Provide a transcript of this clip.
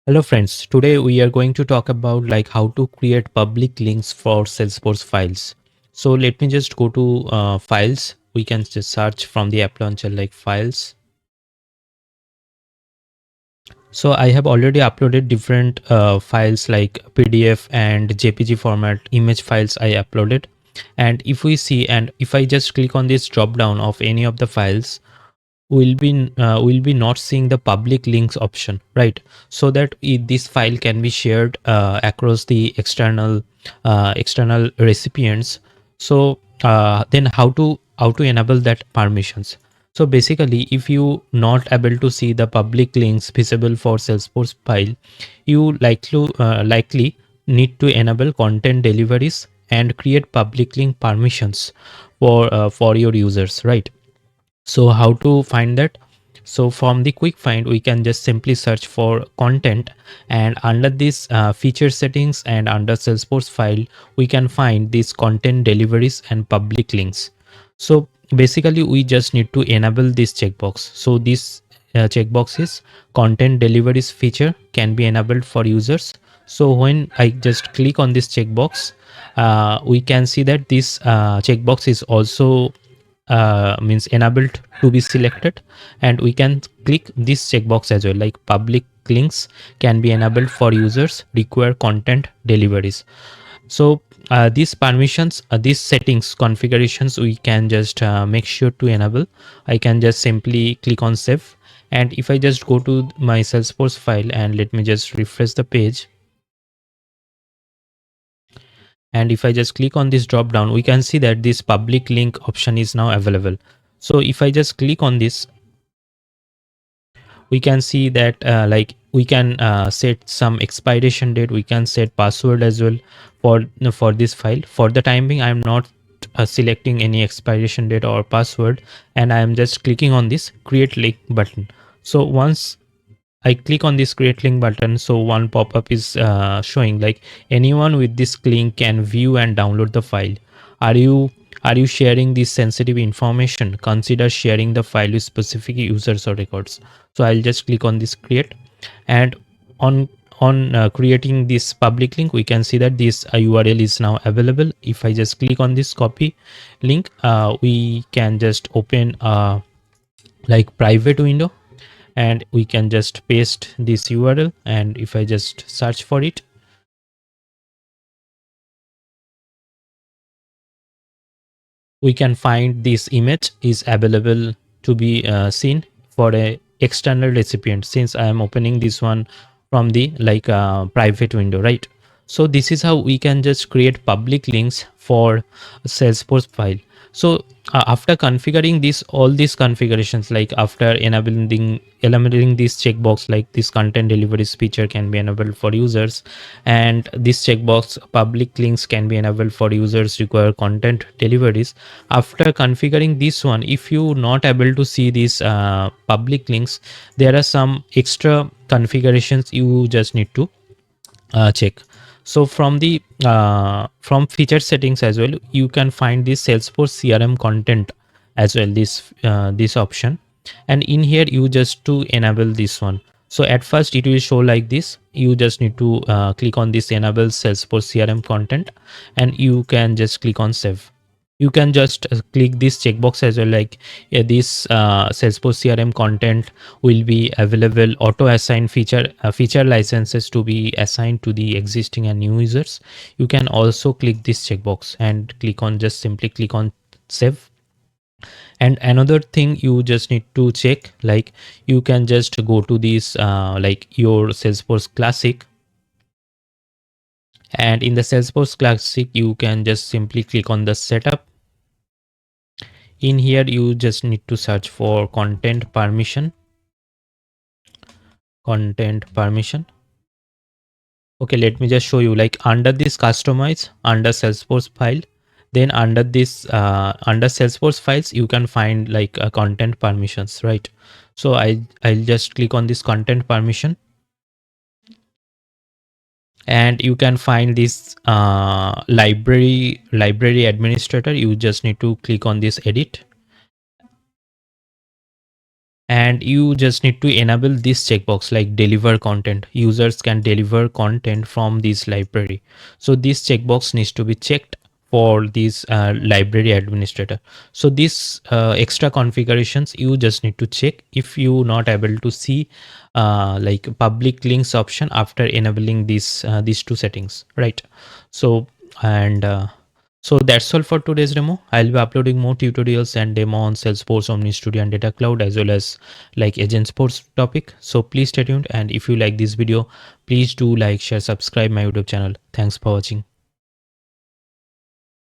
Hello friends, today we are going to talk about how to create public links for Salesforce files. So let me just go to files. We can just search from the app launcher like files. So I have already uploaded different files like PDF and JPG format image files I uploaded. And if we see, and if I just click on this drop down of any of the files, will be not seeing the public links option, right? So that this file can be shared across the external recipients. So then how to enable that permissions? So basically, if you not able to see the public links visible for Salesforce file, you likely need to enable content deliveries and create public link permissions for your users, right? So how to find that? So from the quick find, we can just simply search for content, and under this feature settings and under Salesforce file, we can find these content deliveries and public links. So basically we just need to enable this checkbox. So this checkbox is content deliveries feature can be enabled for users. So when I just click on this checkbox, we can see that this checkbox is also means enabled to be selected, and we can click this checkbox as well, like public links can be enabled for users require content deliveries. So these permissions, these settings configurations, we can just make sure to enable. I can just simply click on save, and if I just go to my Salesforce file and let me just refresh the page, and if I just click on this drop down, we can see that this public link option is now available. So if I just click on this, we can see that we can set some expiration date, we can set password as well for this file. For the time being, I am not selecting any expiration date or password, and I am just clicking on this create link button. So once I click on this create link button, so one pop-up is showing like anyone with this link can view and download the file. Are you are you sharing this sensitive information? Consider sharing the file with specific users or records. So I'll just click on this create, and on creating this public link, we can see that this URL is now available. If I just click on this copy link, we can just open like private window, and we can just paste this URL, and if I just search for it, we can find this image is available to be seen for a external recipient, since I am opening this one from the private window, right? So this is how we can just create public links for Salesforce file. So after configuring this, all these configurations, like after enabling this checkbox, like this content deliveries feature can be enabled for users, and this checkbox public links can be enabled for users require content deliveries. After configuring this one, if you not able to see these public links, there are some extra configurations you just need to check. So from the from feature settings as well, you can find this Salesforce CRM content as well, this option, and in here you just to enable this one. So at first it will show like this. You just need to click on this enable Salesforce CRM content, and you can just click on save. You can just click this checkbox as well, like this Salesforce CRM content will be available auto assign feature licenses to be assigned to the existing and new users. You can also click this checkbox and click on, just simply click on save. And another thing you just need to check, like you can just go to this like your Salesforce Classic, and in the Salesforce Classic you can just simply click on the setup. In here you just need to search for content permission. Okay, let me just show you, like under this customize, under Salesforce file, then under this under Salesforce files, you can find like content permissions, right? So I'll just click on this content permission, and you can find this library administrator. You just need to click on this edit, and you just need to enable this checkbox like deliver content. Users can deliver content from this library, so this checkbox needs to be checked for this library administrator. So this extra configurations you just need to check if you not able to see like public links option after enabling these two settings, right? So and so that's all for today's demo. I'll be uploading more tutorials and demo on Salesforce, Omni Studio and Data Cloud, as well as like Agent Sports topic. So please stay tuned. And if you like this video, please do like, share, subscribe my YouTube channel. Thanks for watching.